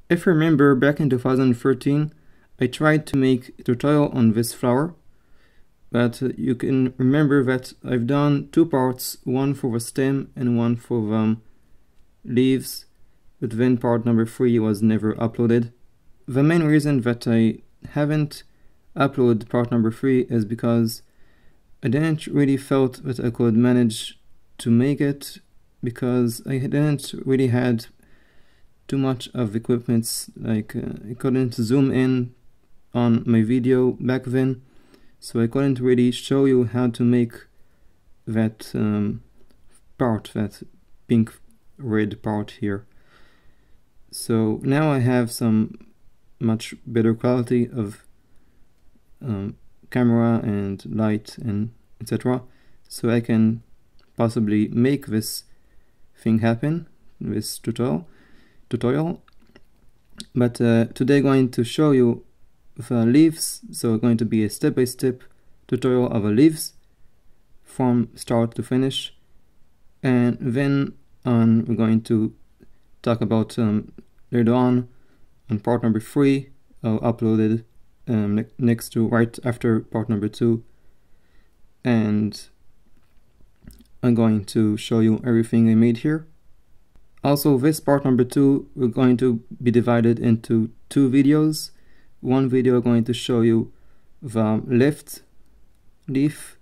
If you remember, back in 2013, I tried to make a tutorial on this flower, but you can remember that I've done two parts, one for the stem and one for the leaves, but then part number 3 was never uploaded. The main reason that I haven't uploaded part number 3 is because I didn't really felt that I could manage to make it, because I didn't really had too much of equipment, like I couldn't zoom in on my video back then, so I couldn't really show you how to make that part, that pink red part here. So now I have some much better quality of camera and light and etc, so I can possibly make this thing happen, this tutorial. But today I'm going to show you the leaves, so it's going to be a step-by-step tutorial of the leaves from start to finish, and then we're going to talk about later on part number 3 uploaded next to right after part number 2, and I'm going to show you everything I made here. Also, this part number 2 we're going to be divided into 2 videos. One video I'm going to show you the left leaf,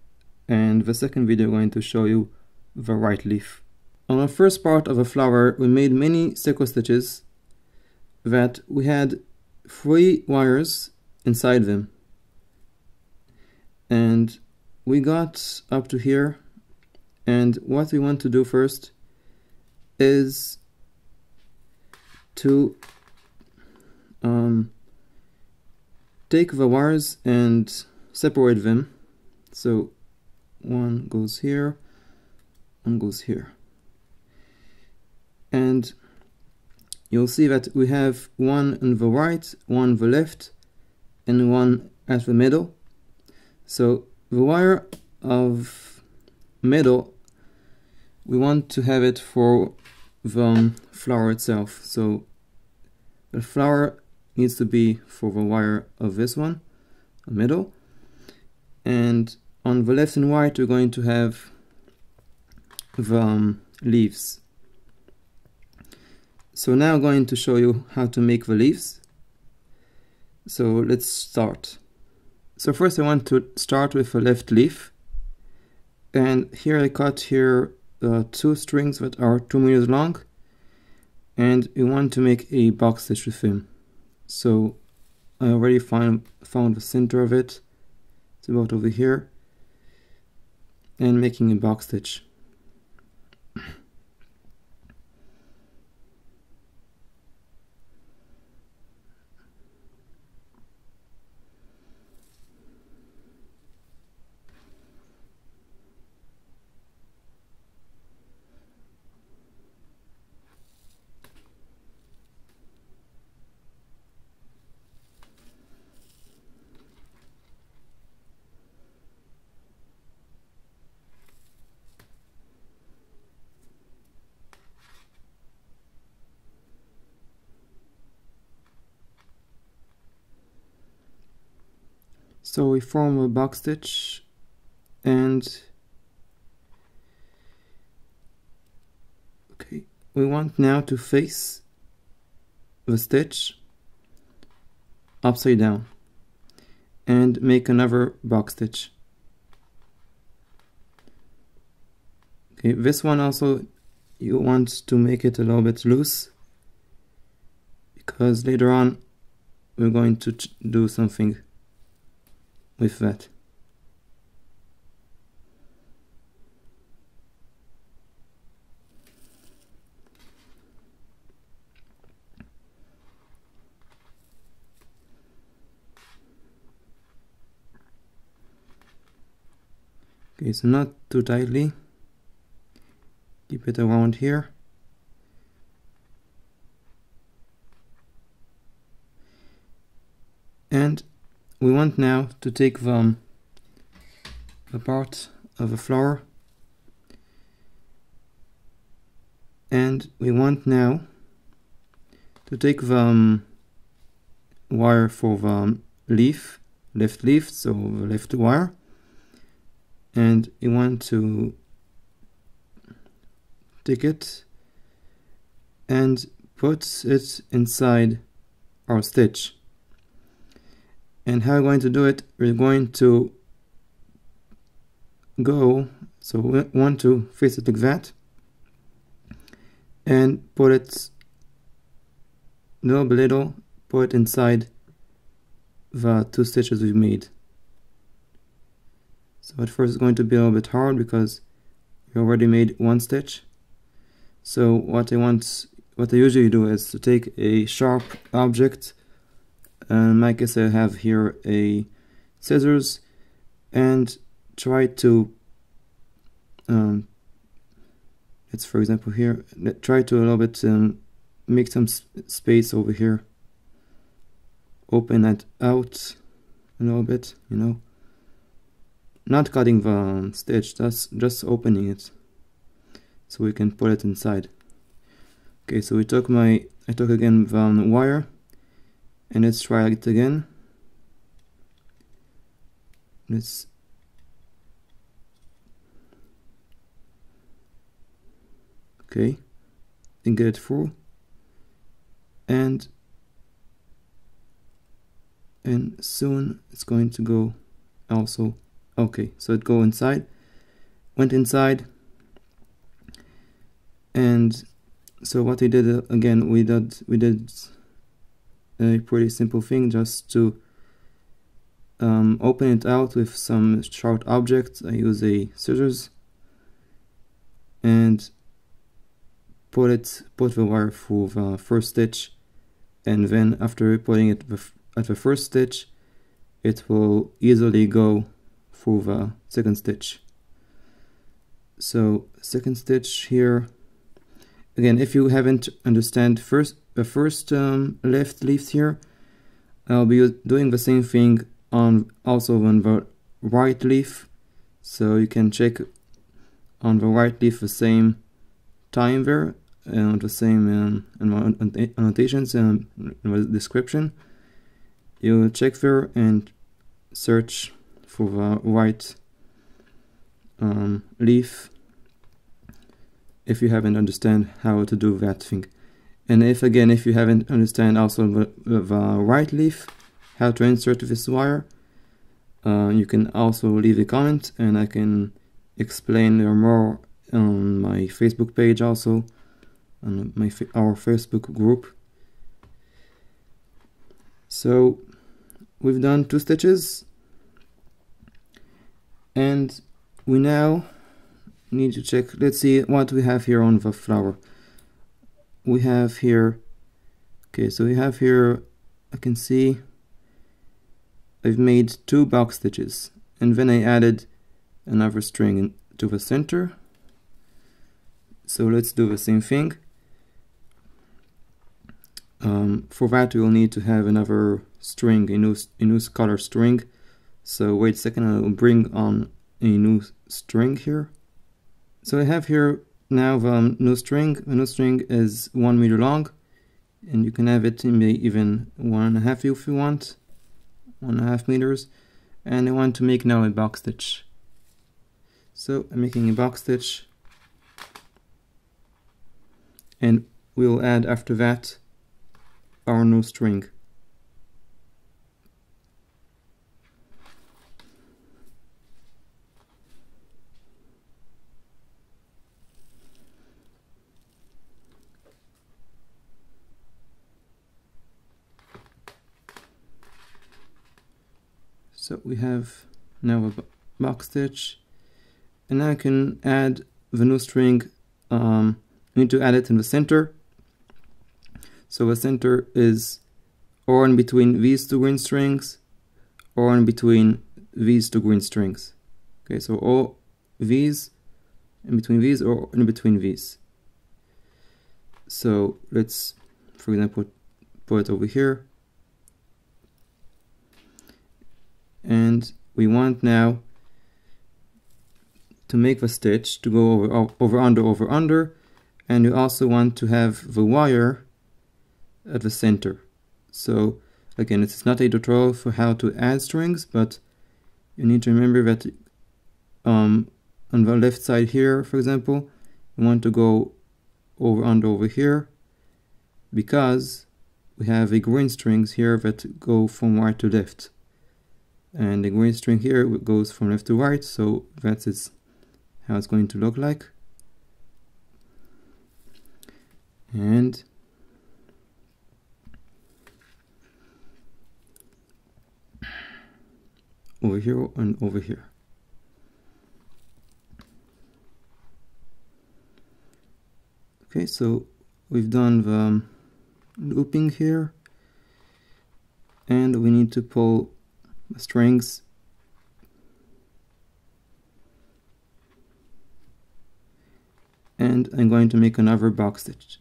and the second video I'm going to show you the right leaf. On the first part of the flower, we made many circle stitches that we had 3 wires inside them, and we got up to here, and what we want to do first is to take the wires and separate them. So one goes here, one goes here, and you'll see that we have one on the right, one on the left, and one at the middle. So the wire of middle, we want to have it for the flower itself. So the flower needs to be for the wire of this one, the middle, and on the left and right we're going to have the leaves. So now I'm going to show you how to make the leaves. So let's start. So first I want to start with the left leaf, and here I cut here 2 strings that are 2 meters long, and we want to make a box stitch with them. So I already found the center of it. It's about over here, and making a box stitch. So we form a box stitch, and okay, we want now to face the stitch upside down and make another box stitch. Okay, this one also you want to make it a little bit loose, because later on we're going to do something with that. Okay, so not too tightly, keep it around here. And we want now to take the part of the flower, and we want now to take the wire for the left leaf, so the left wire, and you want to take it and put it inside our stitch. And how we're going to do it, we're going to go, so we want to face it like that and put it little by little, put it inside the 2 stitches we've made. So at first it's going to be a little bit hard because we already made 1 stitch. So what I usually do is to take a sharp object, and in my case I have here a scissors, and try to let's, for example here, try to a little bit make some space over here, open that out a little bit, you know, not cutting the stitch, just opening it so we can put it inside. Okay, so I took again the wire, and let's try it again. Let's okay, and get it through, and soon it's going to go also. Okay, so it went inside, and so what we did again, we did a pretty simple thing, just to open it out with some sharp object. I use a scissors and put the wire through the first stitch, and then after putting it at the first stitch, it will easily go through the second stitch. So second stitch here, again, if you haven't understand the first left leaf here, I'll be doing the same thing also on the right leaf, so you can check on the right leaf the same time there, and the same annotations in the description. You check there and search for the right leaf if you haven't understand how to do that thing. And if you haven't understand also the right leaf, how to insert this wire, you can also leave a comment, and I can explain more on my Facebook page, also on our Facebook group. So we've done 2 stitches, and we now need to check. Let's see what we have here on the flower. We have here, okay, so we have here, I can see I've made 2 box stitches, and then I added another string to the center. So let's do the same thing. For that we will need to have another string, a new color string. So wait a second, I will bring on a new string here. So I have here now the new string. The new string is 1 meter long, and you can have it in even 1.5 if you want, 1.5 meters. And I want to make now a box stitch. So I'm making a box stitch, and we will add after that our new string. So we have now a box stitch, and now I can add the new string. I need to add it in the center. So the center is or in between these 2 green strings, or in between these 2 green strings. Okay, so all these, in between these, or in between these. So let's, for example, put it over here. And we want now to make the stitch to go over, under, and we also want to have the wire at the center. So again, it's not a tutorial for how to add strings, but you need to remember that on the left side here, for example, you want to go over here, because we have a green strings here that go from right to left, and the green string here goes from left to right, so that's how it's going to look like. And over here and over here. Okay, so we've done the looping here, and we need to pull the strings and I'm going to make another break stitch.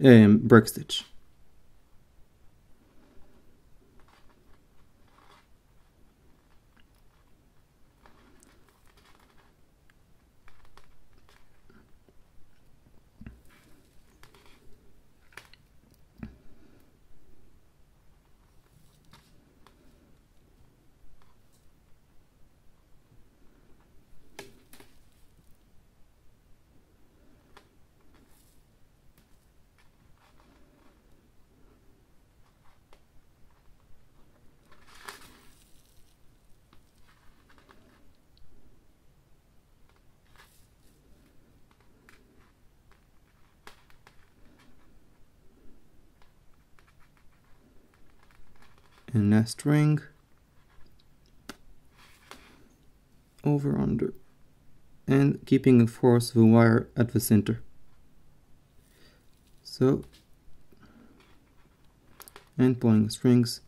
And last string, over, under, and keeping of course the wire at the center. So, and pulling the strings.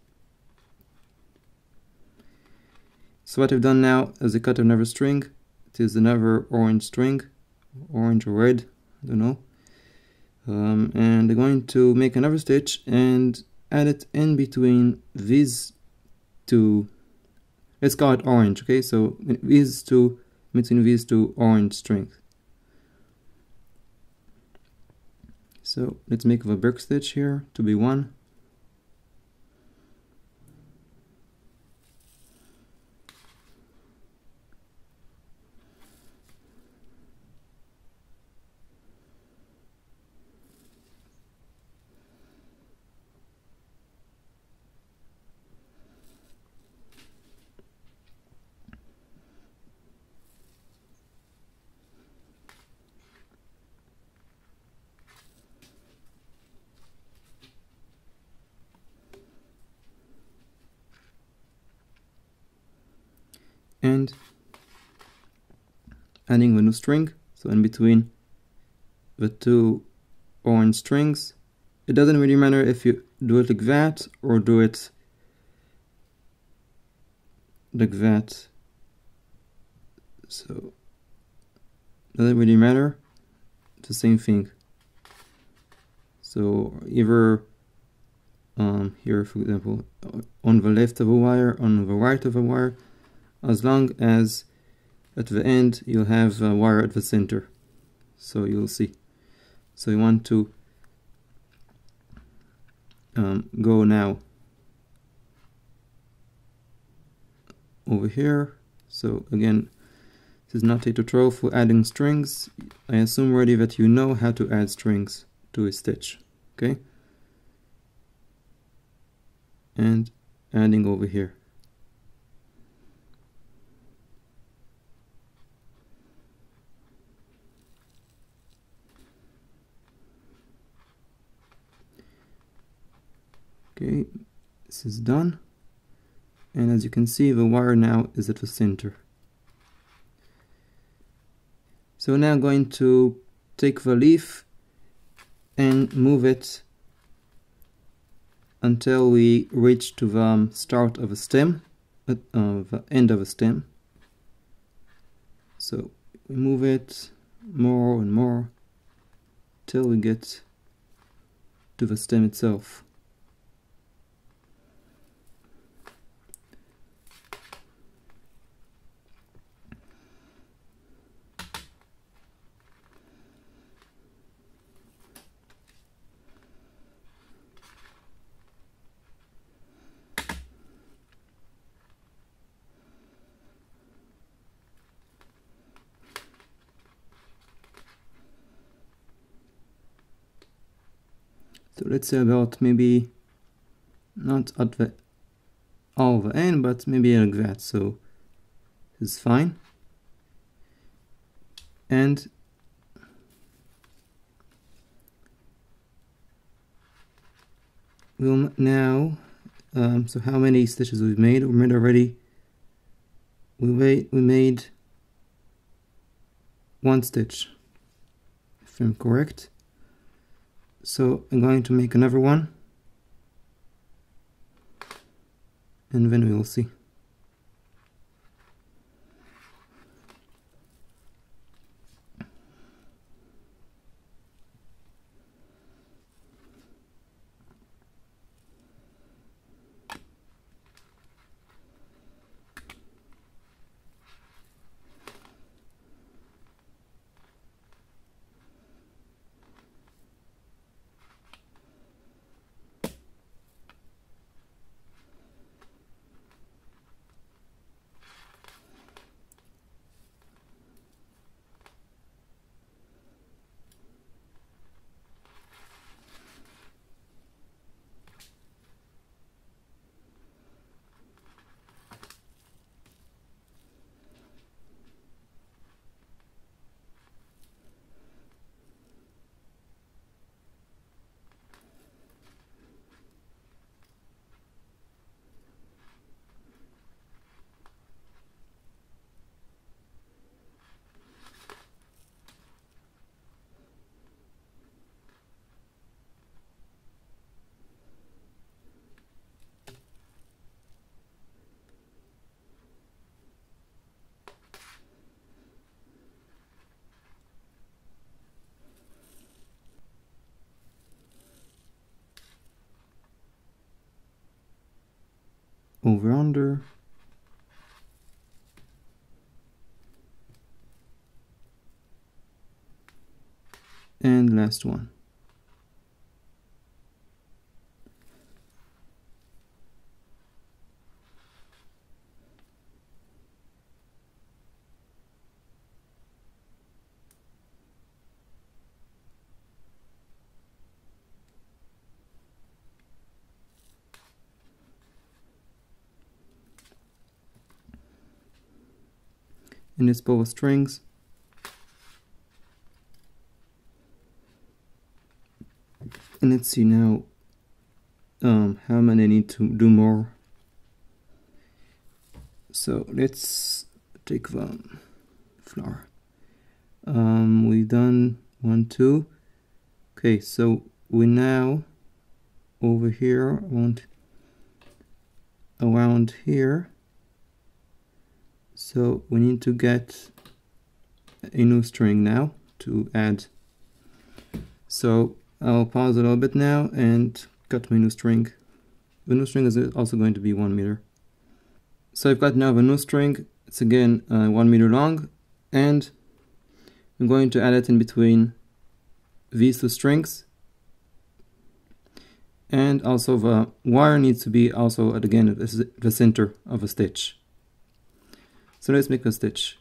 So what I've done now is I cut another string. It is another orange string, orange or red, I don't know. And I'm going to make another stitch and add it in between these two. Let's call it orange, okay? So these two, between these two orange strings. So let's make the break stitch here to be 1. And adding the new string, so in between the two orange strings. It doesn't really matter if you do it like that or do it like that. So doesn't really matter. It's the same thing. So either here, for example, on the left of a wire, on the right of a wire, as long as at the end you'll have a wire at the center. So you'll see. So you want to go now over here. So again, this is not a tutorial for adding strings. I assume already that you know how to add strings to a stitch, okay? And adding over here. Okay, this is done. And as you can see, the wire now is at the center. So now I'm going to take the leaf and move it until we reach to the start of a stem, the end of a stem. So we move it more and more till we get to the stem itself. So let's say about maybe not at the all the end, but maybe like that. So it's fine. And we'll now so how many stitches we've made? We made already. We made 1 stitch, if I'm correct. So I'm going to make another one, and then we will see. Over under, and last one. And it's both strings. And let's see now how many I need to do more. So let's take the flower. We've done 1, 2. Okay, so we now over here want around here. So we need to get a new string now to add. So I'll pause a little bit now and cut my new string. The new string is also going to be 1 meter. So I've got now the new string. It's again 1 meter long, and I'm going to add it in between these 2 strings. And also the wire needs to be also at again the center of a stitch. So let's make a stitch.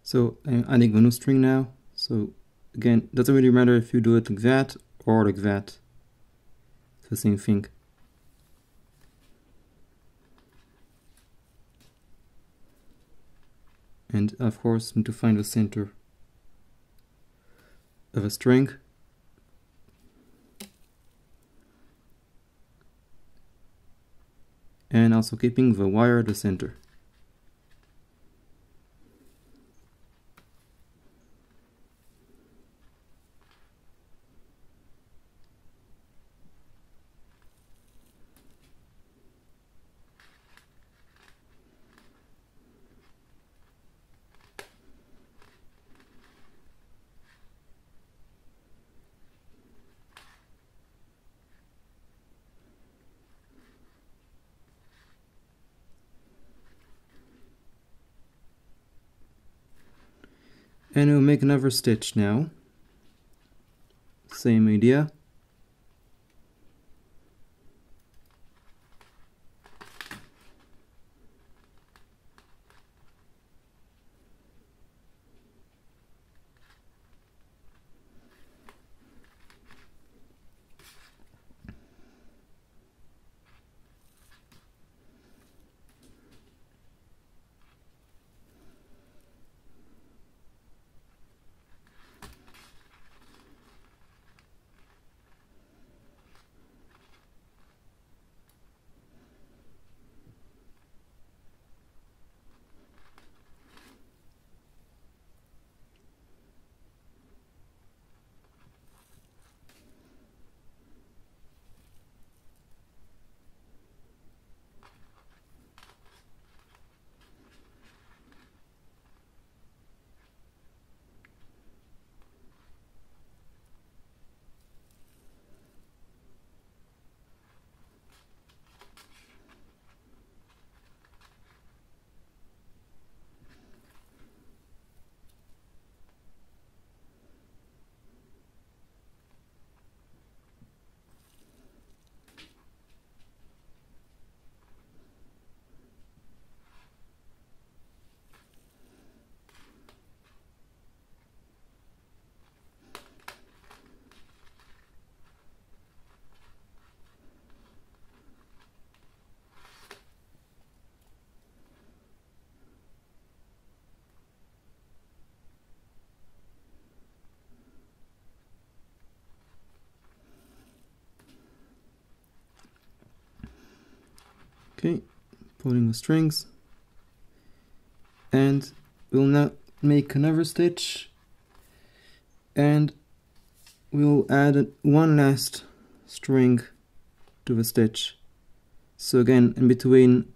So I'm adding a new string now. So again, doesn't really matter if you do it like that or like that. It's the same thing. And of course, need to find the center. of a string. And also keeping the wire at the center. And we'll make another stitch now. Same idea. Okay, pulling the strings, and we'll now make another stitch, and we'll add one last string to the stitch. So again, in between,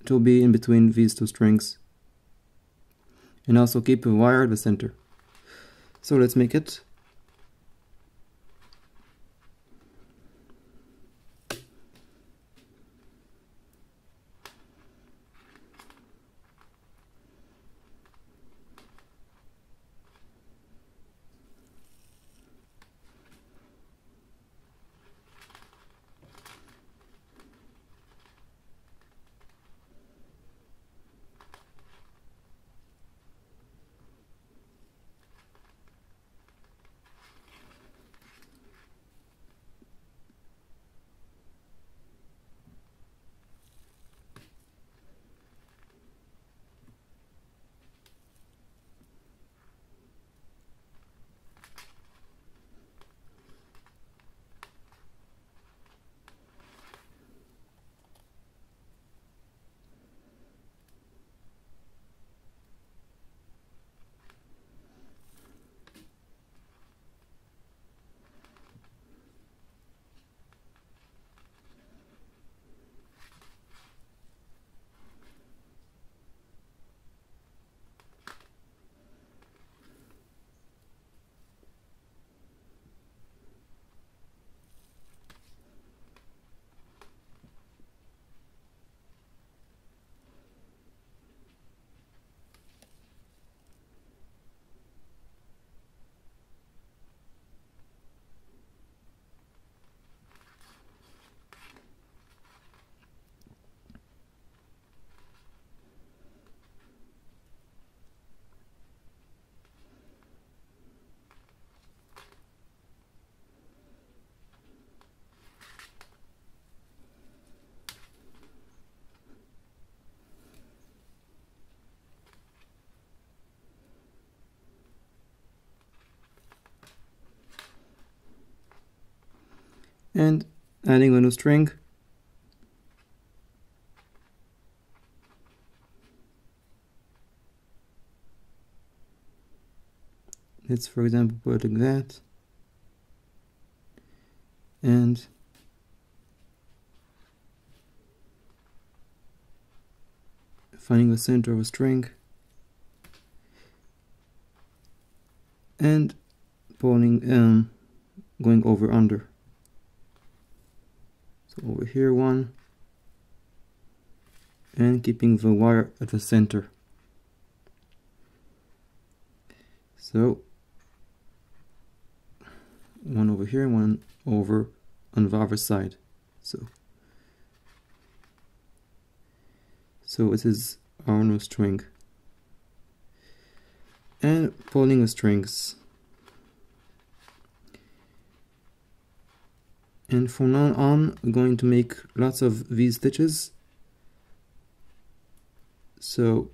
it will be in between these two strings, and also keep a wire at the center. So let's make it. and adding a new string. Let's, for example, put it like that, and finding the center of a string, and pulling, going over under. So over here one, and keeping the wire at the center. So one over here, one over on the other side. So it is our new string. And pulling the strings. And from now on, I'm going to make lots of these stitches. So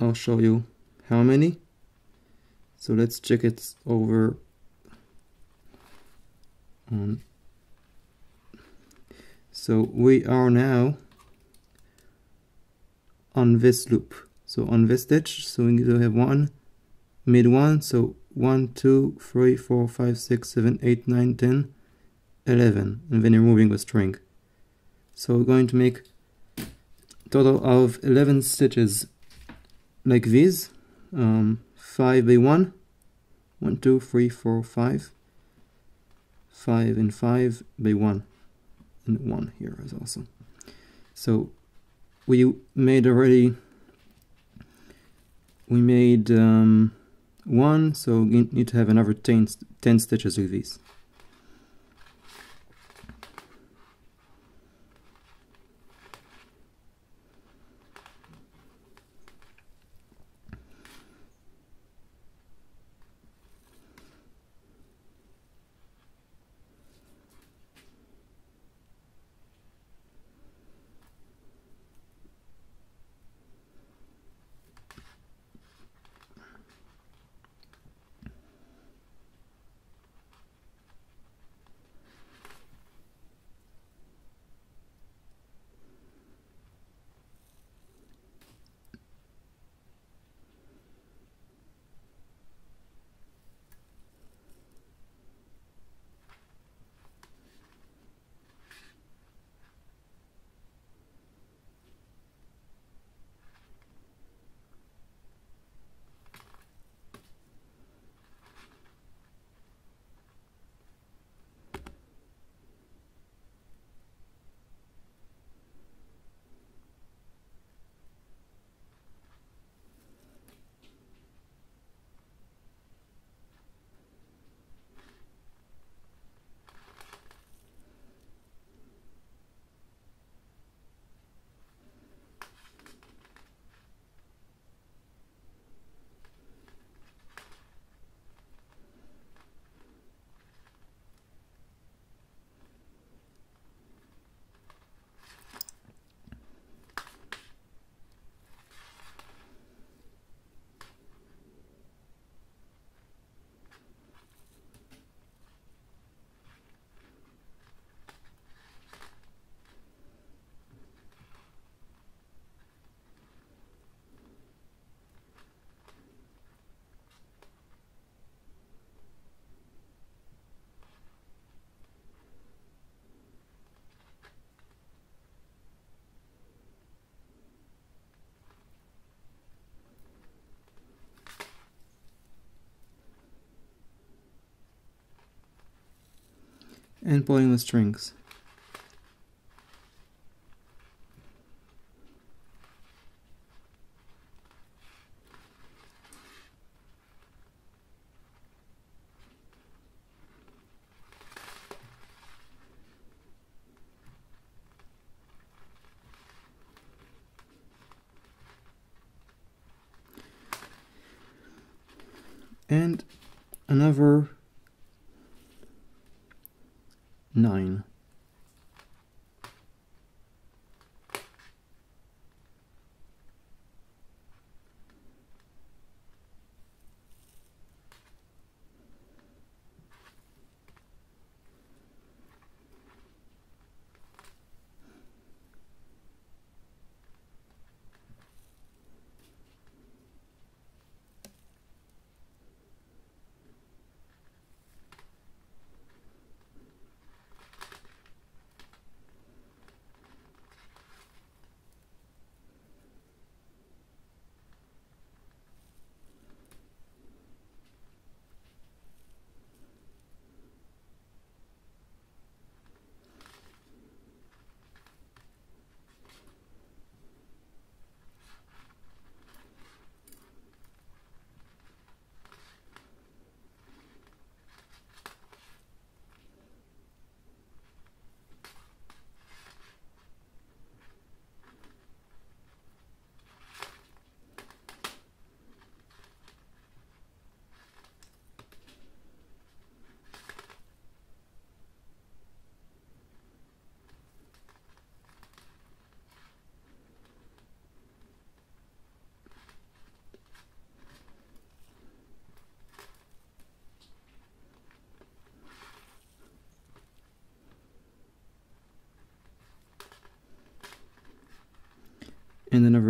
I'll show you how many. So let's check it over on. So we are now on this loop. So on this stitch, so we need to have one, mid one, so 1, 2, 3, 4, 5, 6, 7, 8, 9, 10, 11, and then removing the string. So we're going to make a total of 11 stitches like these, 5 by 1, 1, 2, 3, 4, 5, 5 and 5 by 1, and 1 here is also. So we made already, we made 1, so we need to have another 10 stitches like these. And pulling the strings. And another 9.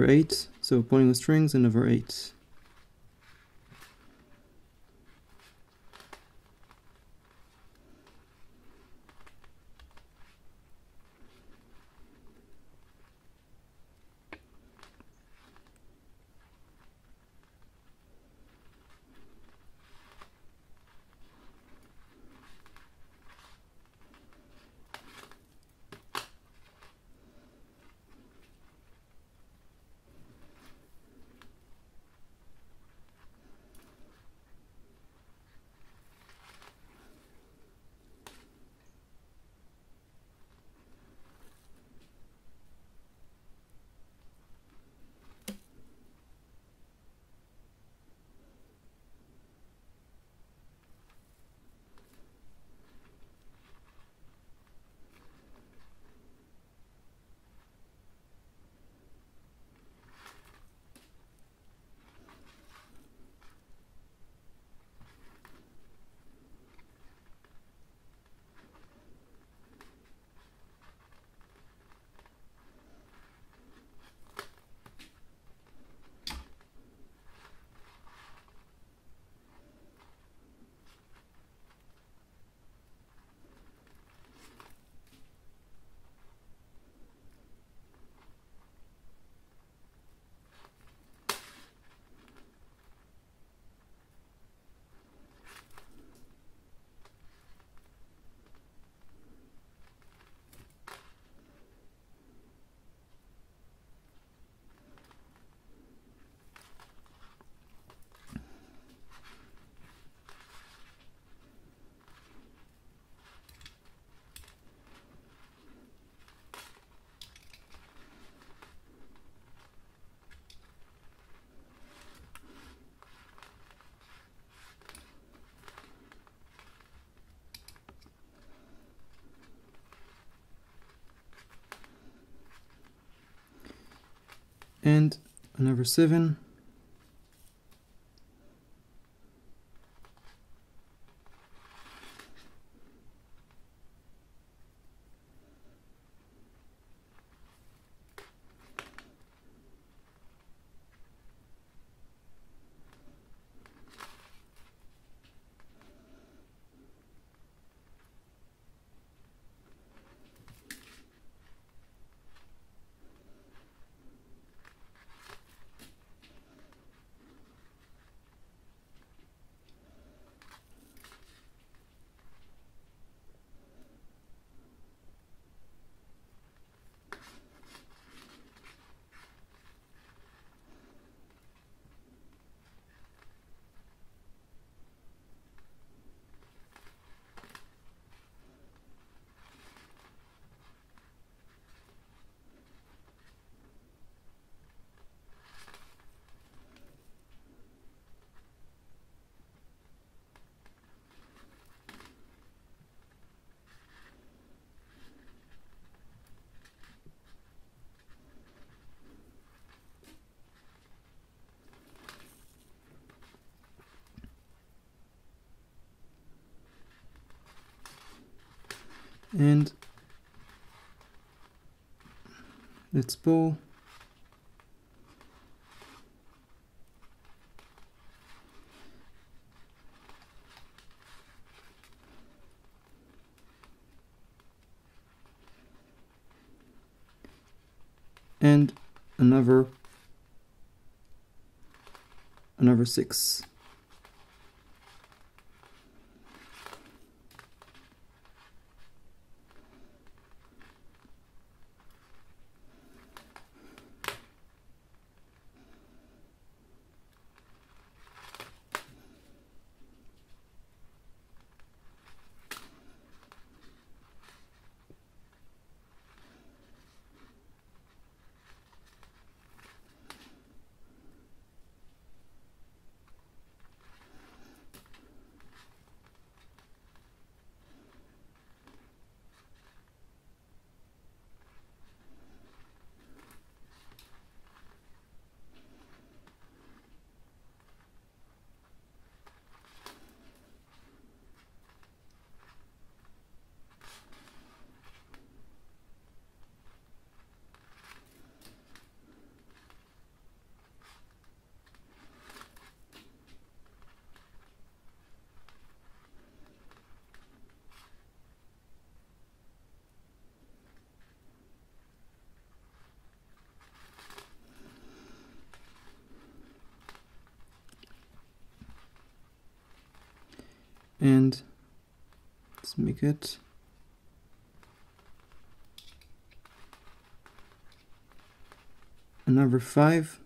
over 8, so pulling the strings in over 8. And another 7. And let's pull. And another 6. and let's make it another 5.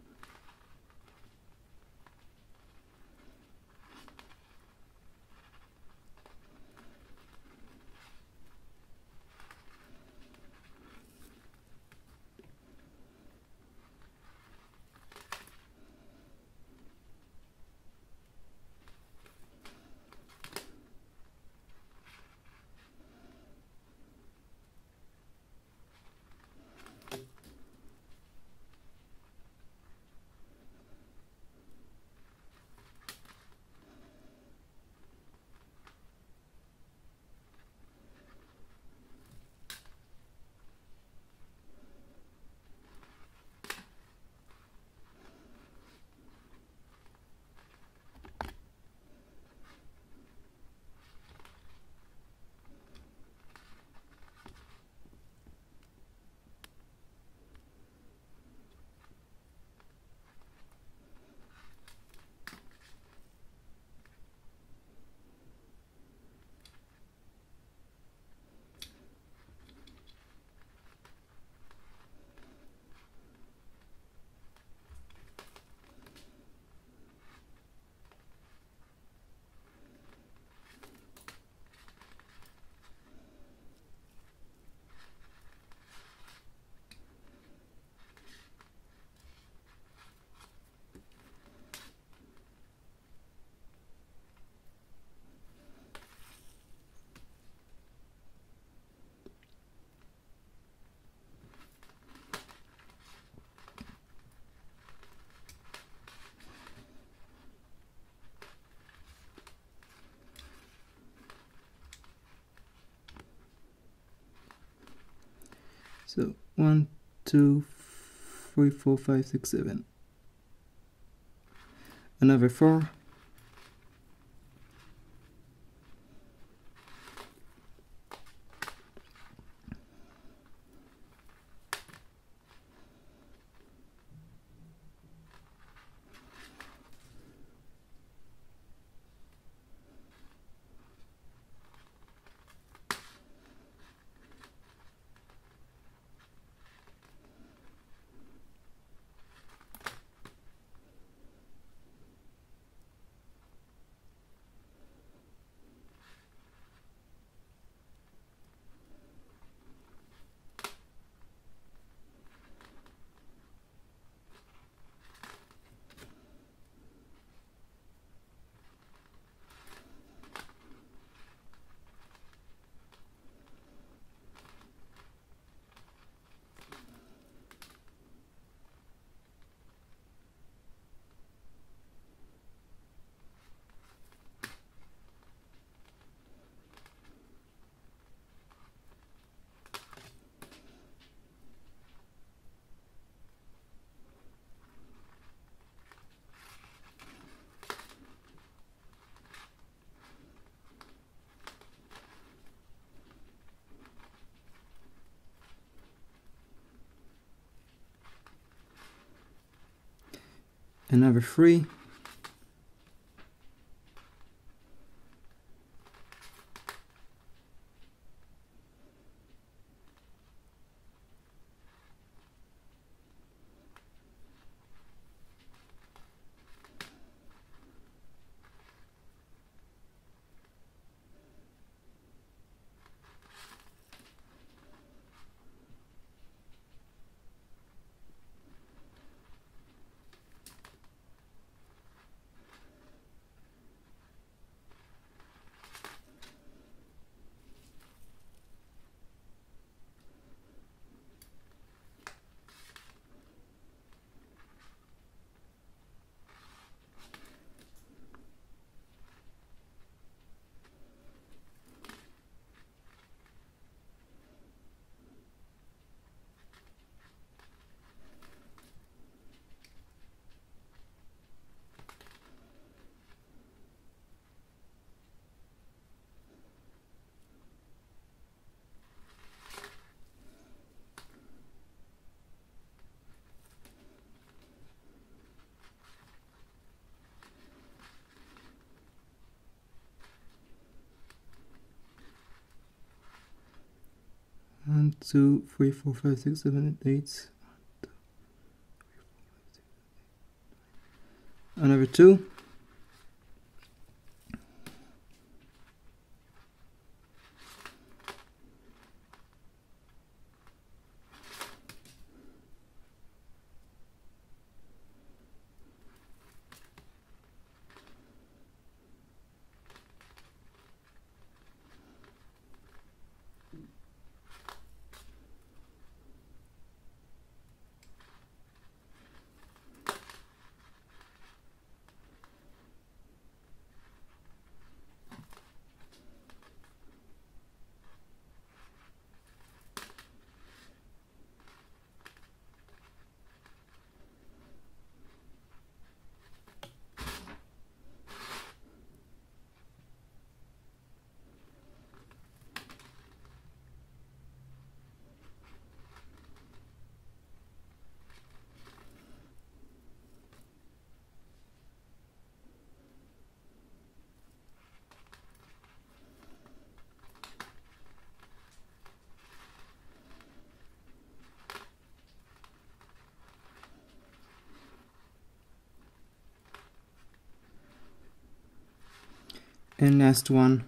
So 1, 2, 3, 4, 5, 6, 7. Another 4. Another 3. 1, 2, 3, 4, 5, 6, 7, 8. Another 2. And last one.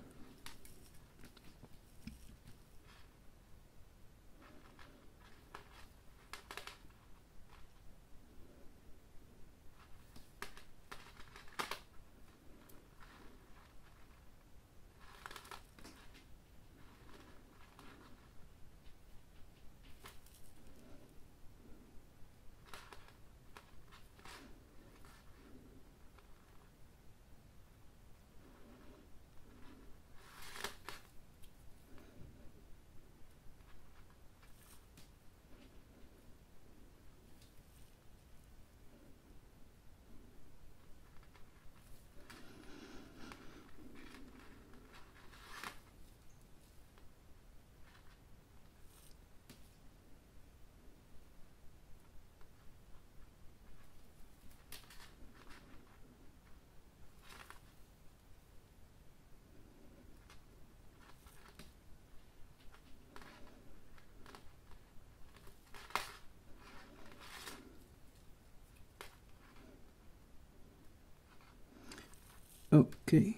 Okay,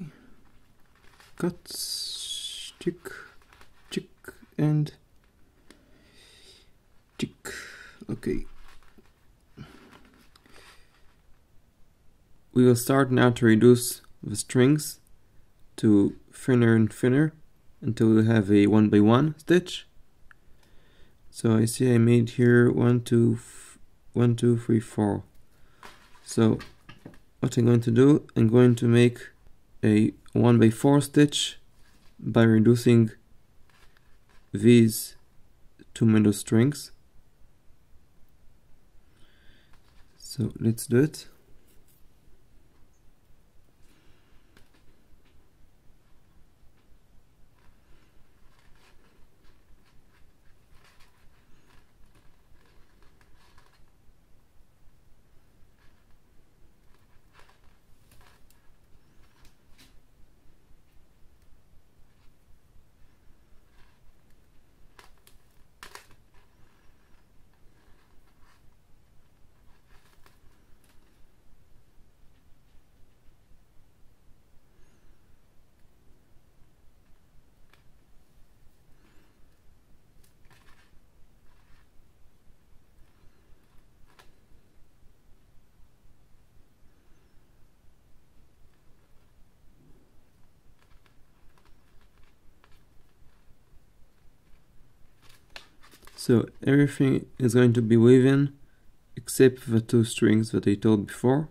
cut, tick, tick, and tick. Okay. We will start now to reduce the strings to thinner and thinner until we have a 1 by 1 stitch. So I see I made here 1, 2, 3, 4. So what I'm going to do, I'm going to make a 1 by 4 stitch by reducing these two middle strings. So let's do it. So everything is going to be woven except the two strings that I told before.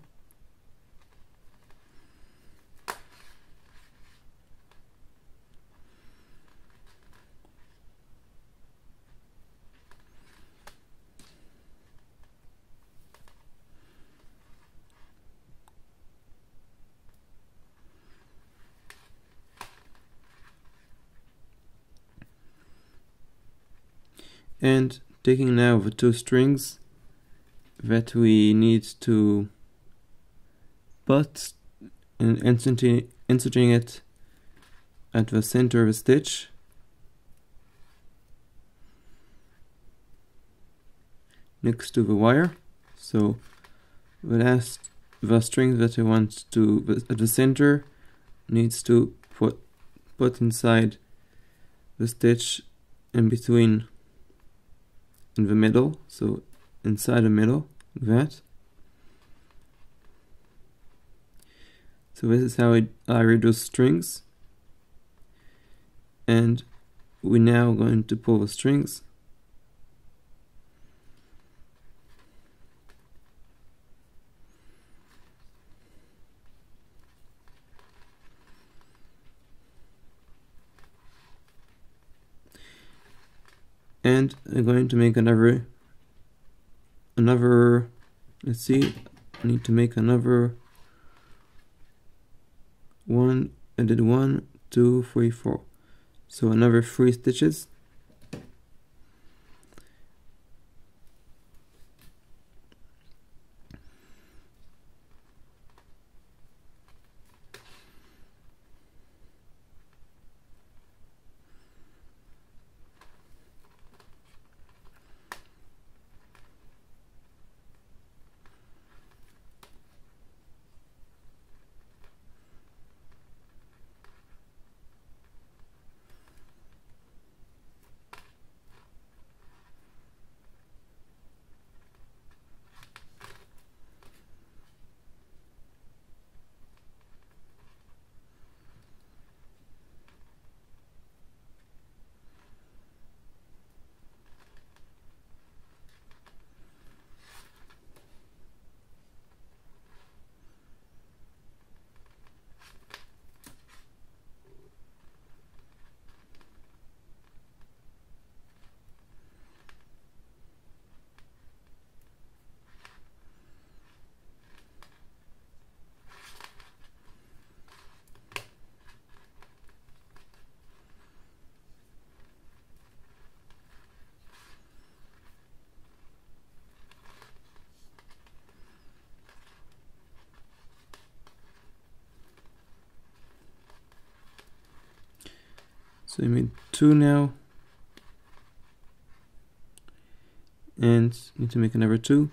And taking now the two strings that we need to put and inserting it at the center of the stitch. next to the wire. So the string that I want to at the center needs to put inside the stitch in between, in the middle, so inside the middle, that. So this is how I reduce strings, and we're now going to pull the strings. And I'm going to make another, let's see, I need to make another one. I did 1, 2, 3, 4. So another 3 stitches. So I made 2 now, and need to make another 2.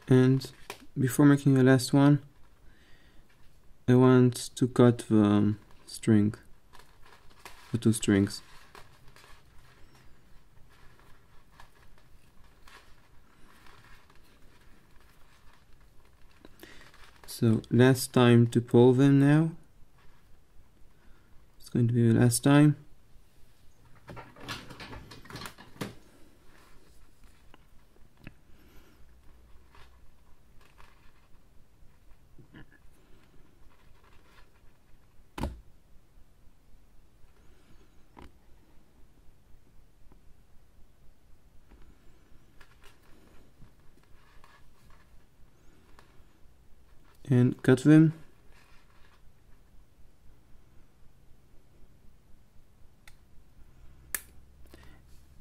And before making the last one, I want to cut the string, the 2 strings. So last time to pull them now. It's going to be the last time. And cut them.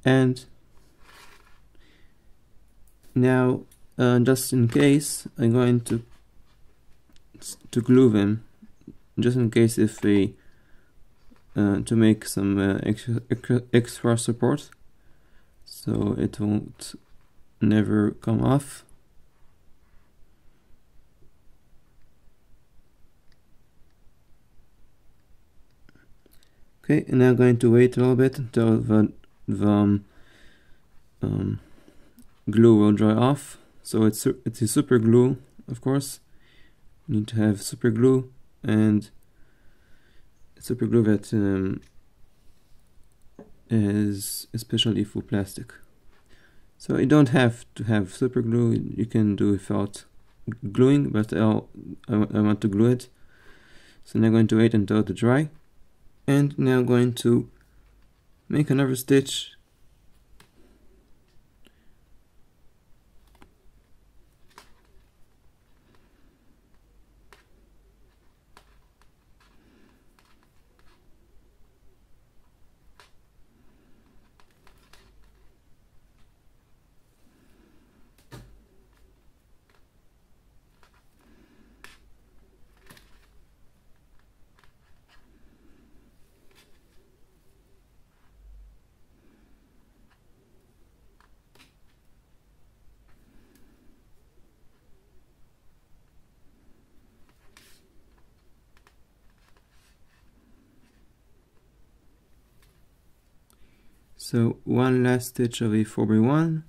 And now, just in case, I'm going to glue them, just in case if we to make some extra support, so it won't never come off. Okay, and now I'm going to wait a little bit until the glue will dry off. So it's a super glue, of course. You need to have super glue, and super glue that is especially for plastic. So you don't have to have super glue, you can do without gluing, but I want to glue it. So now I'm going to wait until it dry, and now I'm going to make another stitch. So one last stitch of a 4x1,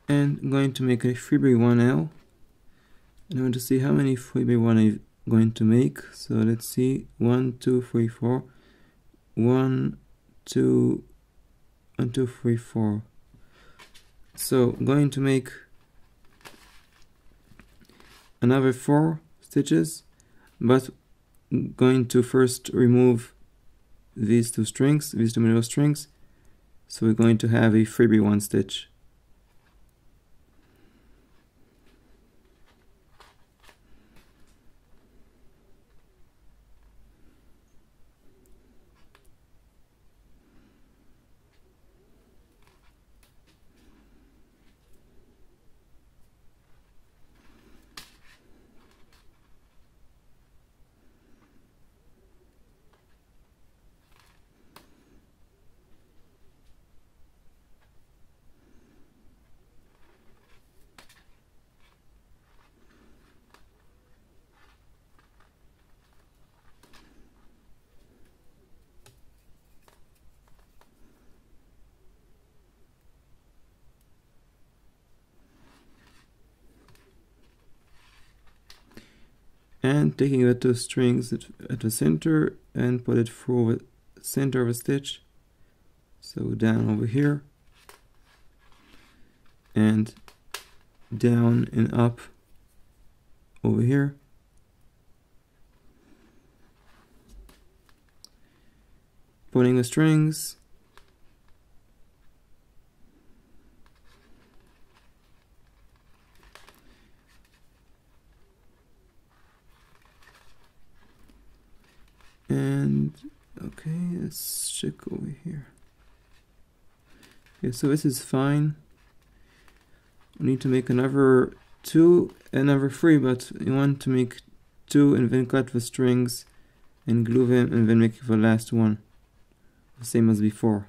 and I'm going to make a 3x1L, and I want to see how many 3x1 I'm going to make. So let's see, 1, 2, 3, 4, 1, 2, 1, 2, 3, 4. So I'm going to make another 4 stitches, but I'm going to first remove these two strings, these two middle strings. So we're going to have a 3x1 stitch. And taking the two strings at the center and put it through the center of a stitch, so down over here and down and up over here, putting the strings, and okay, let's check over here. Okay, so this is fine. We need to make another 2 and another 3, but you want to make 2 and then cut the strings and glue them and then make the last one the same as before.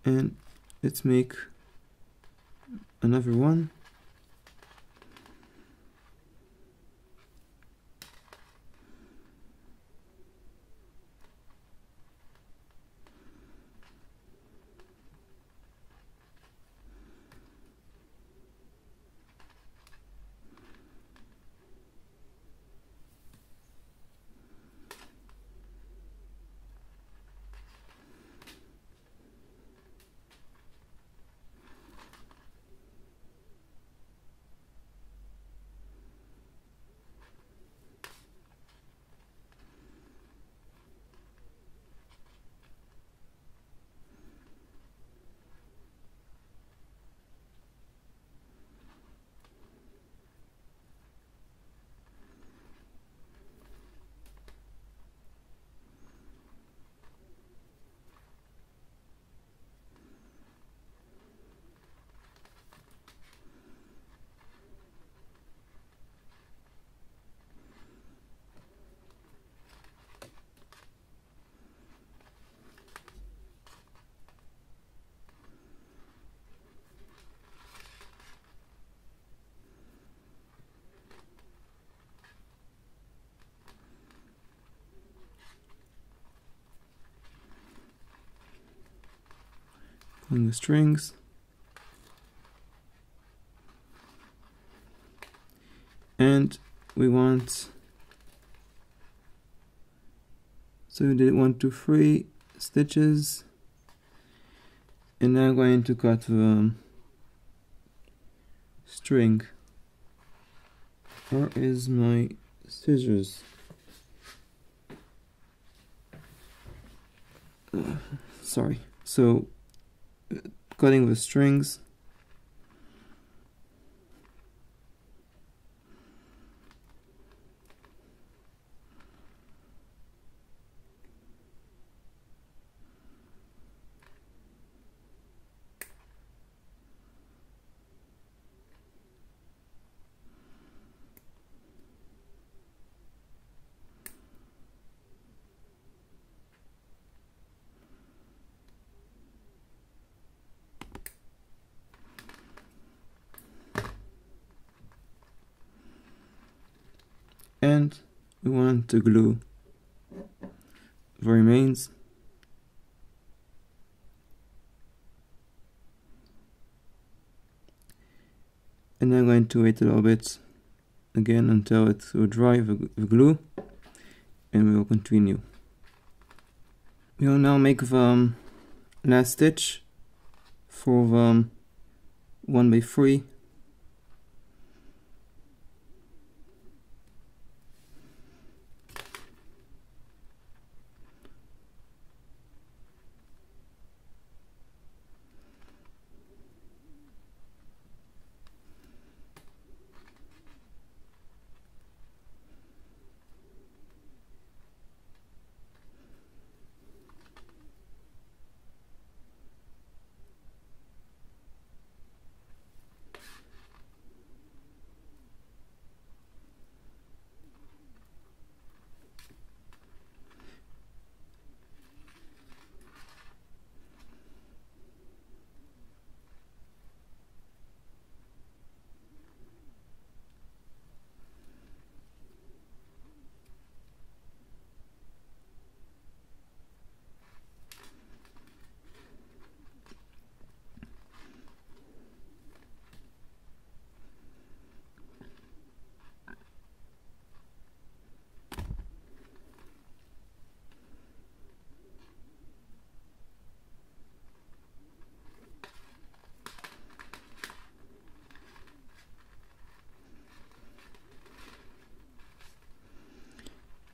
And let's make another one. On the strings, and we want, so we did 1, 2, 3 stitches, and now I'm going to cut the string. Where is my scissors? Sorry. So cutting the strings, and we want to glue the remains. And I'm going to wait a little bit again until it will dry the glue, and we will continue. We will now make the last stitch for the 1x3.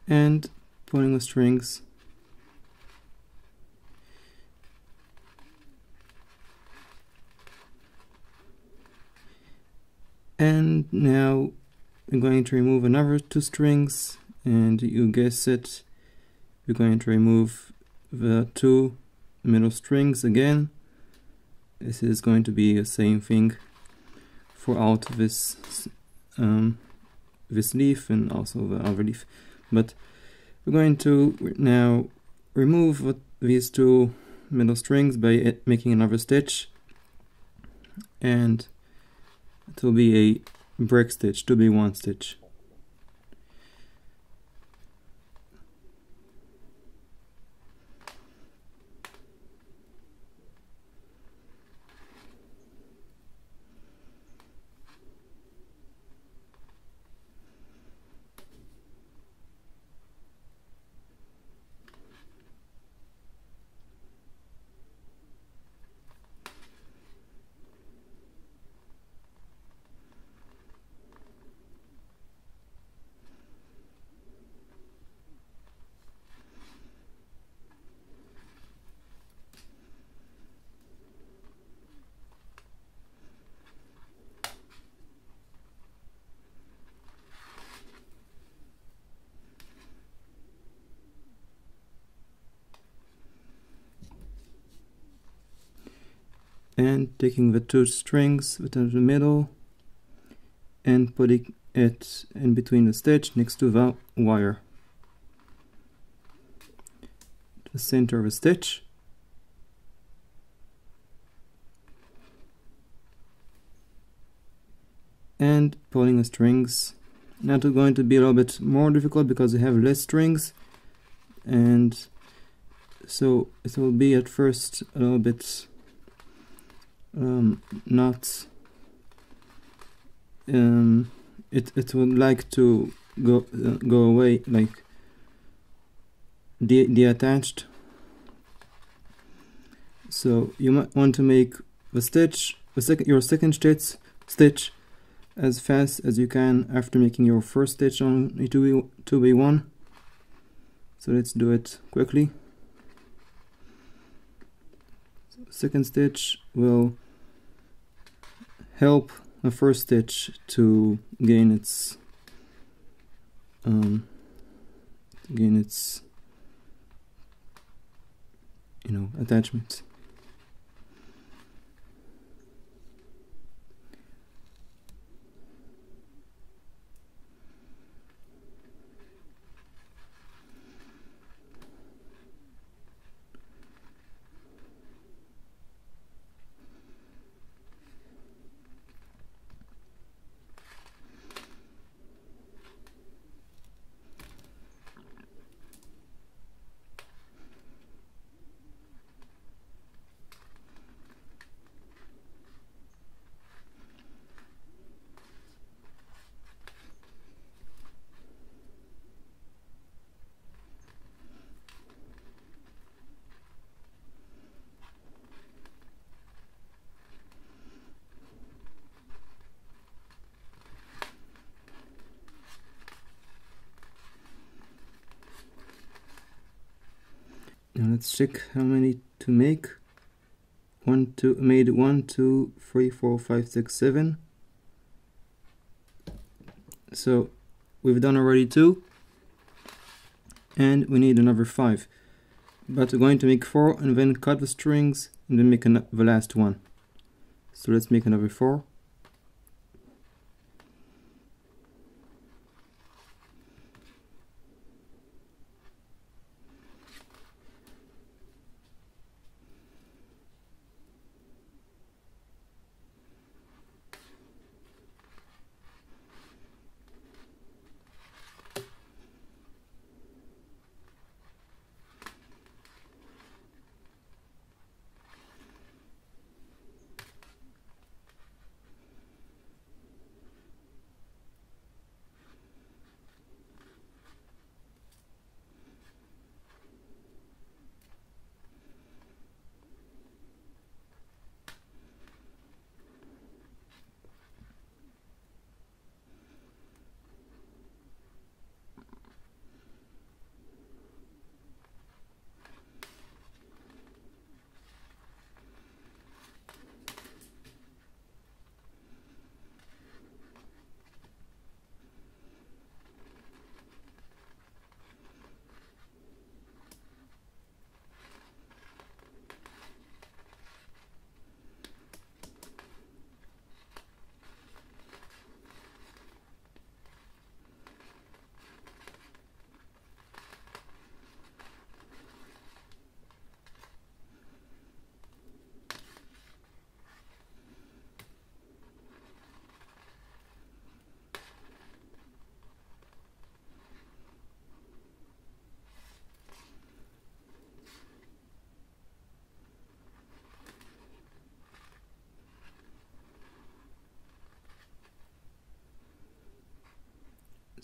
And pulling the strings, and now I'm going to remove another 2 strings, and you guess it, we're going to remove the 2 middle strings again. This is going to be the same thing throughout this this leaf and also the other leaf, but we're going to now remove these 2 middle strings by making another stitch, and it will be a break stitch, to be one stitch. And taking the two strings within the middle and putting it in between the stitch next to the wire. The center of the stitch. And pulling the strings. Now it's going to be a little bit more difficult because we have less strings, and so it will be at first a little bit not it would like to go away, like detached. So you might want to make the stitch, your second stitch as fast as you can after making your first stitch on a 2B1. So let's do it quickly. Second stitch will help the first stitch to gain its attachment. Now let's check how many to make. Made 1, 2, 3, 4, 5, 6, 7. So we've done already 2, and we need another 5. But we're going to make 4 and then cut the strings and then make the last one. So let's make another 4.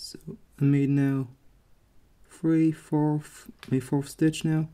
So I made now my fourth stitch now.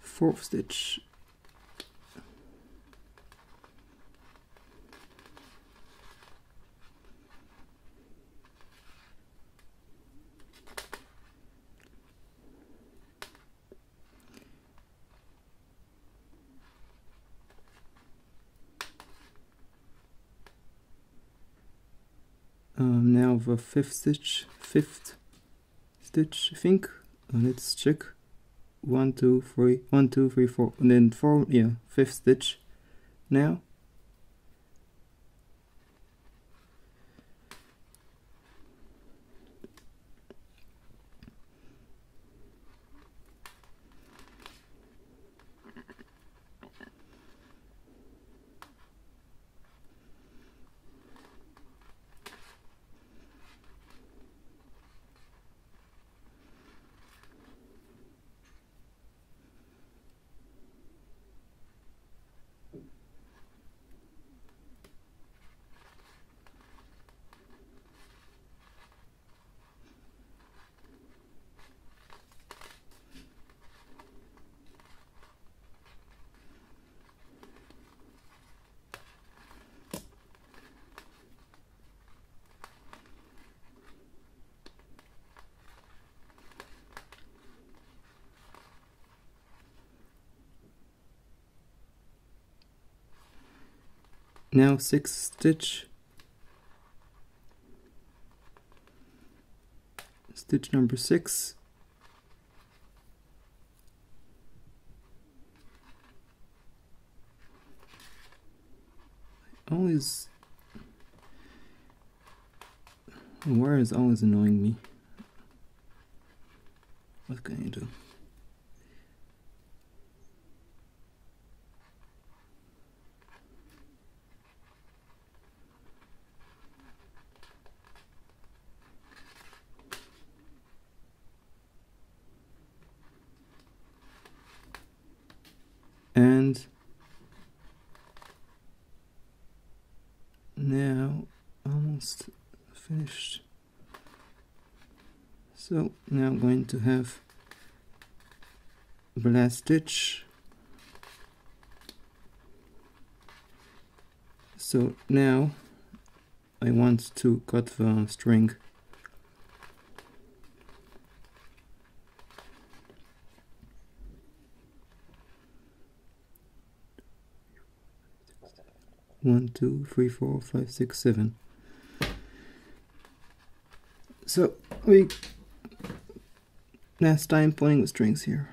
Fourth stitch. Now the fifth stitch, I think. Let's check. 1 2 3 1 2 3 4 and then 4, yeah, fifth stitch now. Now sixth stitch, stitch number 6, wire is always annoying me. What can you do? And now almost finished. So now I'm going to have the last stitch. So now I want to cut the string. One, two, three, 4, 5, 6, 7. So we last time pulling the strings here.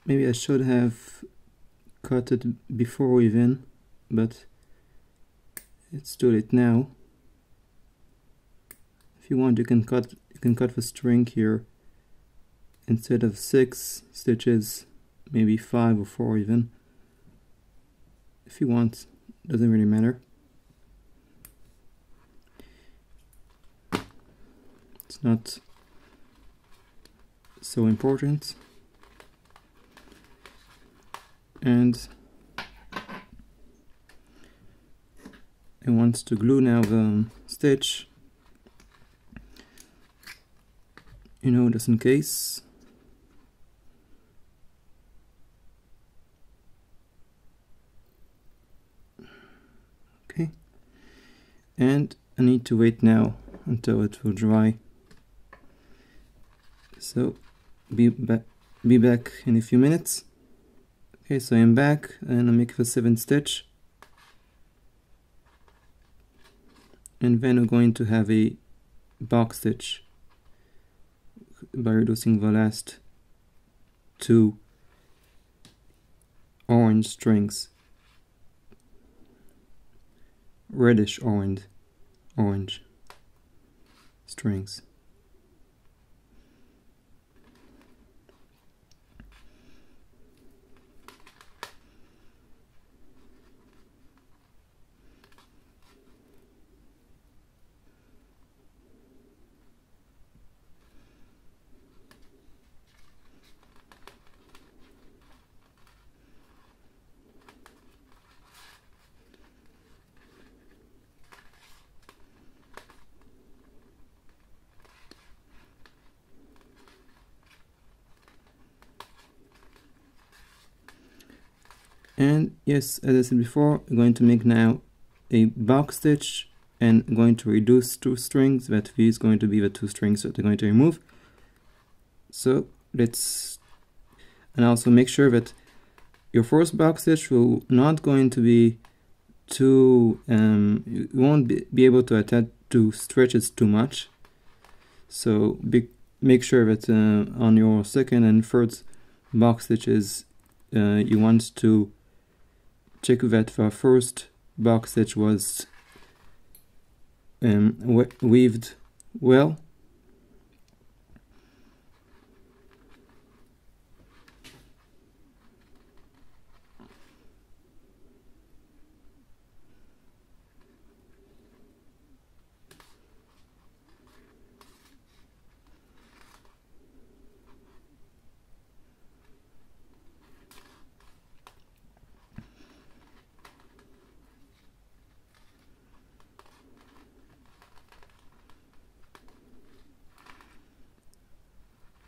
Maybe I should have cut it before even, but let's do it now. If you want, you can cut the string here. Instead of 6 stitches, maybe 5 or 4 even. If you want, doesn't really matter. It's not so important. and I want to glue now the stitch, just in case. Okay, and I need to wait now until it will dry. So be back in a few minutes. Okay, so I'm back and I make the 7th stitch, and then we're going to have a box stitch by reducing the last 2 orange strings, reddish orange strings. And yes, as I said before, I'm going to make now a box stitch and I'm going to reduce 2 strings. That is going to be the 2 strings that I'm going to remove. So and also make sure that your first box stitch will not going to be too, you won't be able to stretch it too much. So make sure that on your second and third box stitches, you want to check that the first box stitch was weaved well.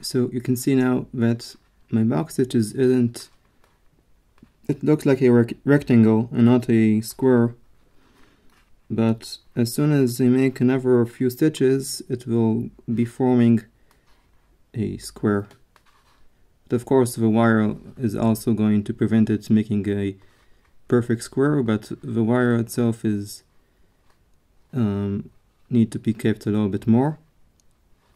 So you can see now that my box stitches it looks like a rectangle and not a square, but as soon as I make another few stitches it will be forming a square. But of course the wire is also going to prevent it making a perfect square, but the wire itself is need to be kept a little bit more.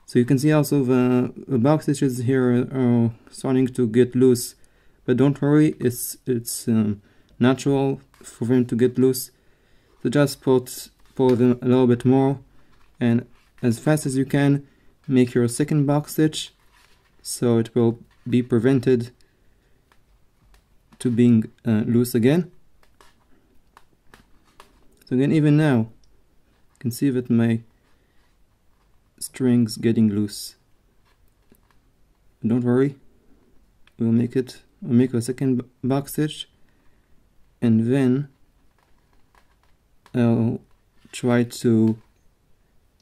So you can see also the box stitches here are starting to get loose, but don't worry, it's natural for them to get loose. So just pull them a little bit more, and as fast as you can make your second box stitch, so it will be prevented to being loose again. So again, even now you can see that my strings getting loose. Don't worry, we'll make a second box stitch, and then I'll try to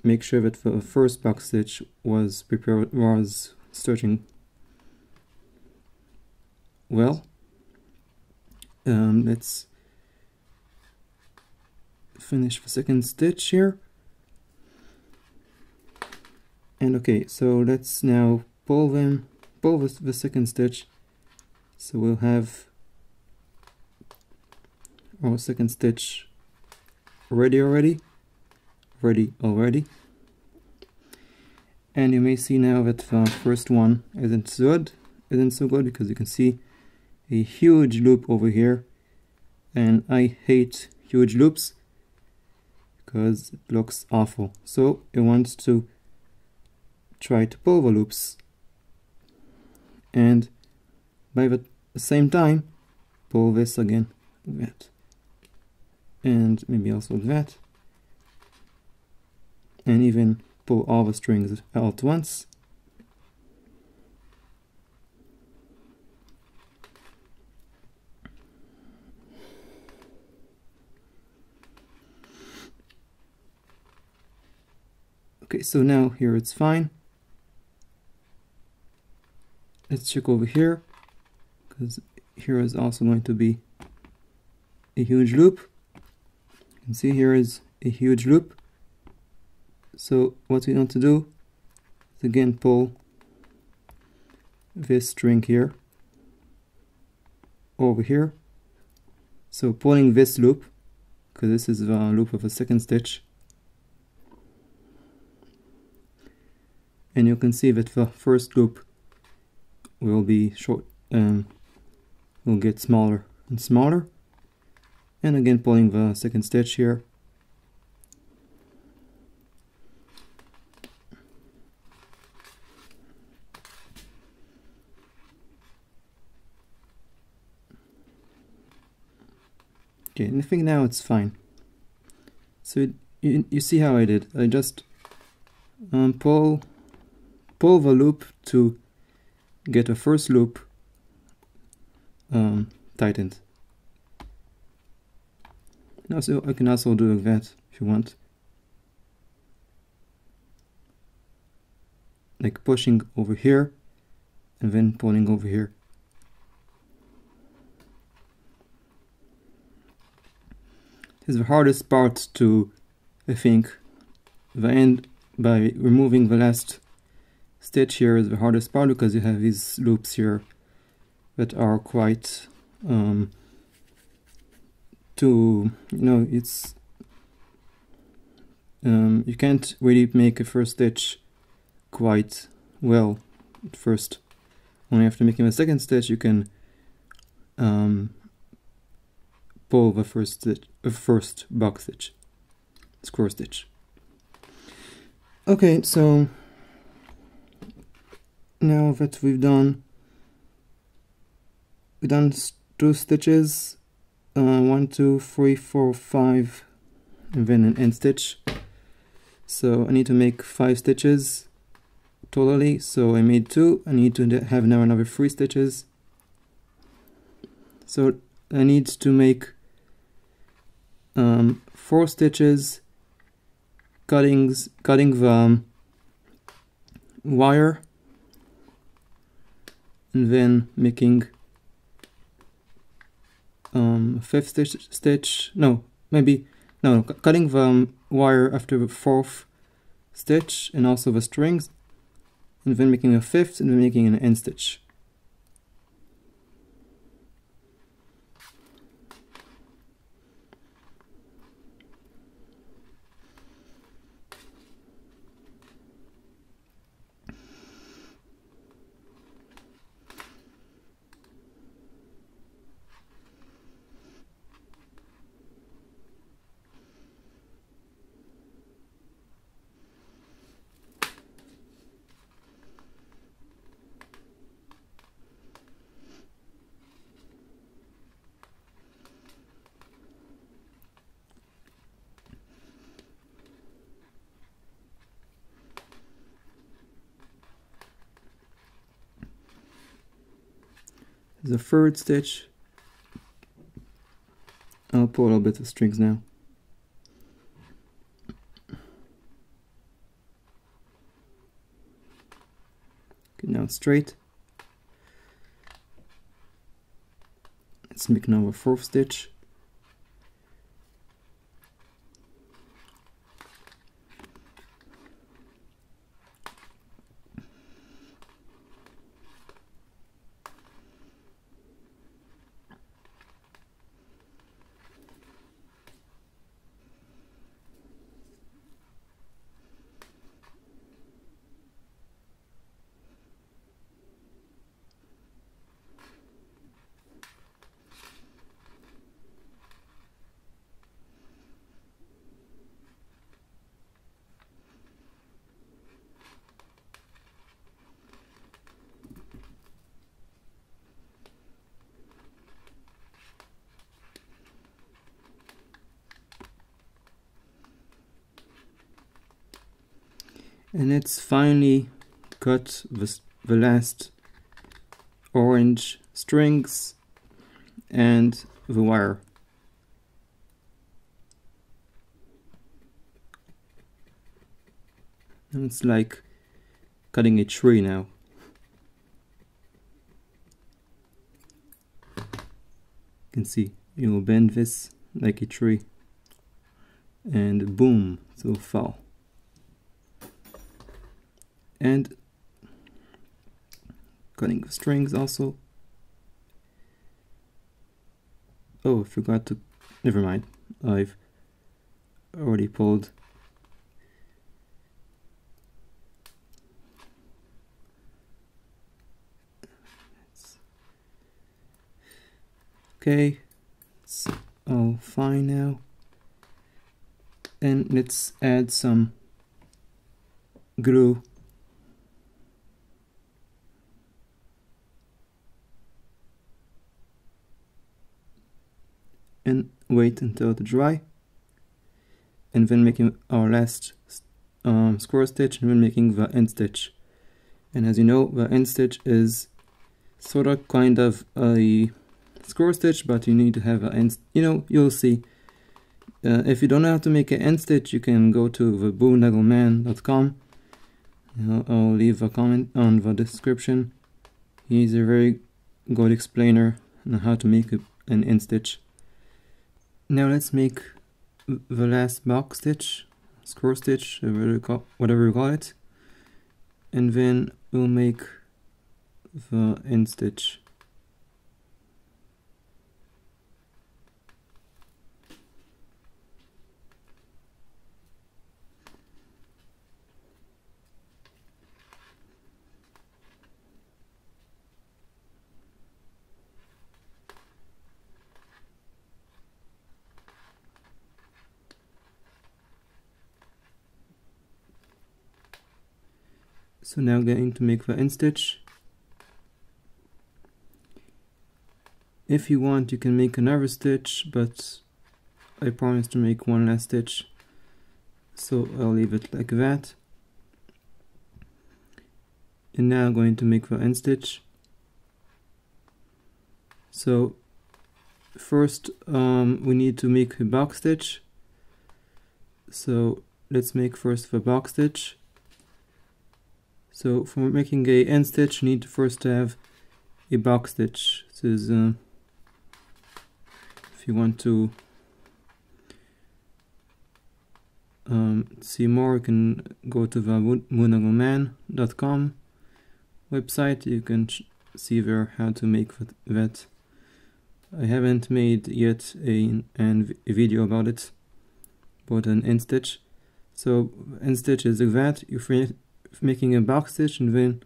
make sure that the first box stitch was stitching well. Let's finish the second stitch here. And okay, so let's now pull the second stitch, so we'll have our second stitch ready already. And you may see now that the first one isn't so good because you can see a huge loop over here, and I hate huge loops because it looks awful. So I want to try to pull the loops, and by the same time pull this again, that, and maybe also that, and even pull all the strings all at once. Okay, so now here it's fine. Let's check over here, because here is also going to be a huge loop. You can see here is a huge loop. So what we want to do is again pull this string here over here. So pulling this loop, because this is the loop of a second stitch, and you can see that the first loop will be short, will get smaller and smaller, and again pulling the second stitch here. Okay, and I think now it's fine. So you see how I did. I just pull the loop to get a first loop tightened. And also, I can also do that if you want. Like pushing over here and then pulling over here. This is the hardest part to, I think, the end, by removing the last stitch here is the hardest part, because you have these loops here that are quite it's you can't really make a first stitch quite well at first. Only after making the second stitch you can pull the first stitch, first box stitch, square stitch. Okay, so now that we've done 2 stitches, 1, 2, 3, 4, 5, and then an end stitch. So I need to make 5 stitches totally. So I made 2. I need to have now another 3 stitches. So I need to make 4 stitches, cutting the wire, and then making 5th stitch. Cutting the wire after the 4th stitch and also the strings, and then making a 5th, and then making an end stitch. The 3rd stitch, I'll pull a little bit of strings now. Okay, now it's straight. Let's make now a 4th stitch. And let's finally cut the last orange strings and the wire. And it's like cutting a tree now. You can see you will bend this like a tree, and boom, it will fall. And cutting the strings also. Oh, I forgot to, never mind, I've already pulled. Okay, it's all fine now. And let's add some glue. And wait until it dry. And then making our last square stitch, and then making the end stitch. And as you know, the end stitch is sort of kind of a square stitch, but you need to have an end, you'll see. If you don't know how to make an end stitch, you can go to the boondaggleman.com. I'll leave a comment on the description. He's a very good explainer on how to make an end stitch. Now let's make the last box stitch, square stitch, whatever you call it, and then we'll make the end stitch. So now going to make the end stitch. If you want, you can make another stitch, but I promise to make one last stitch, so I'll leave it like that. And now I'm going to make the end stitch. So first we need to make a box stitch. So let's make first the box stitch. So for making a end stitch, you need to first have a box stitch. This is if you want to see more, you can go to the boondaggleman.com website. You can see there how to make that. I haven't made yet a video about it, but an end stitch. So end stitch is like that. You're making a box stitch and then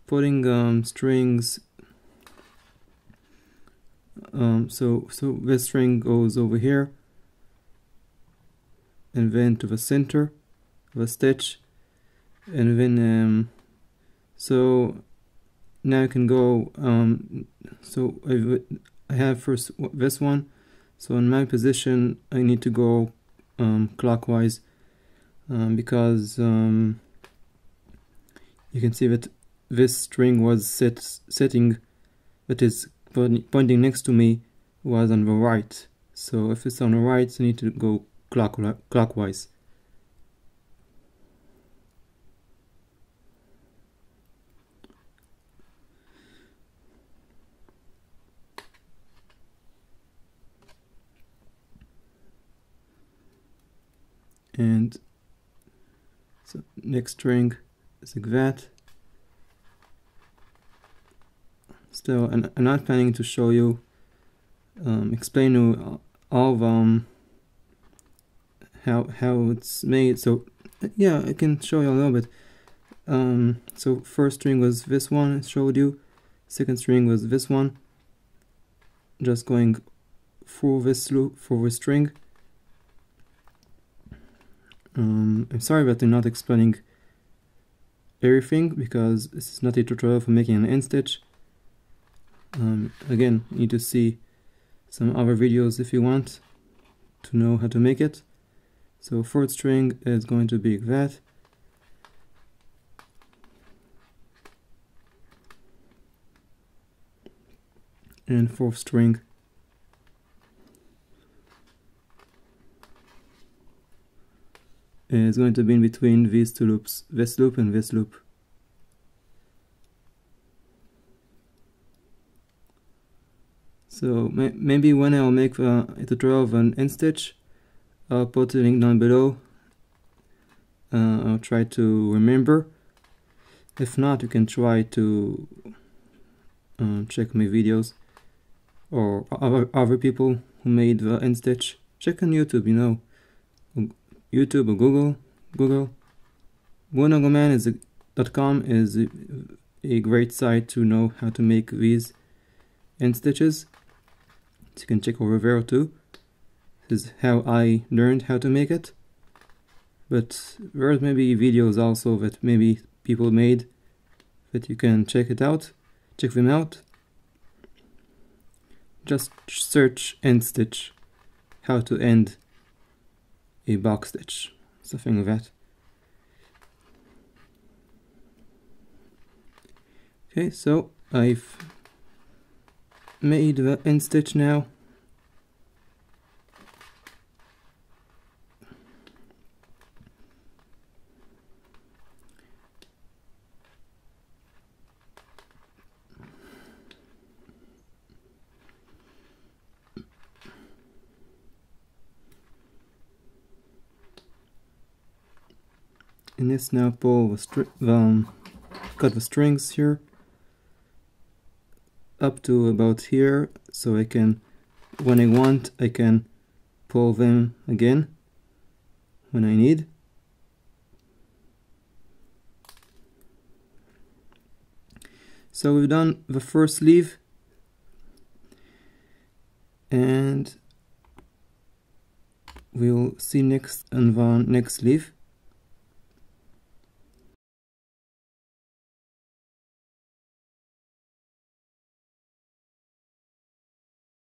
putting strings. So this string goes over here, and then to the center of a stitch, and then so now I can go. So I have first this one. So in my position, I need to go clockwise because you can see that this string was setting, that is pointing next to me, was on the right. So if it's on the right, I need to go clockwise. And so next string is like that. Still, and I'm not planning to show you, explain you all of how it's made. So yeah, I can show you a little bit. So first string was this one I showed you. Second string was this one. Just going through this loop for the string. I'm sorry that I'm not explaining everything because this is not a tutorial for making an end stitch. Again, you need to see some other videos if you want to know how to make it. So fourth string is going to be like that. And fourth string is going to be in between these two loops, this loop and this loop. So maybe when I'll make a tutorial of an end stitch, I'll put a link down below. I'll try to remember. If not, you can try to check my videos or other people who made the end stitch. Check on YouTube, you know, YouTube or Google. Gluing&gluing.com is a great site to know how to make these end stitches. So you can check over there too. This is how I learned how to make it. But there's maybe videos also that maybe people made that you can check them out. Just search end stitch, how to end a box stitch, something like that. Okay, so I've made the end stitch now. And let's now pull cut the strings here up to about here, so I can, when I want, I can pull them again when I need. So we've done the first sleeve, and we'll see next on the next sleeve.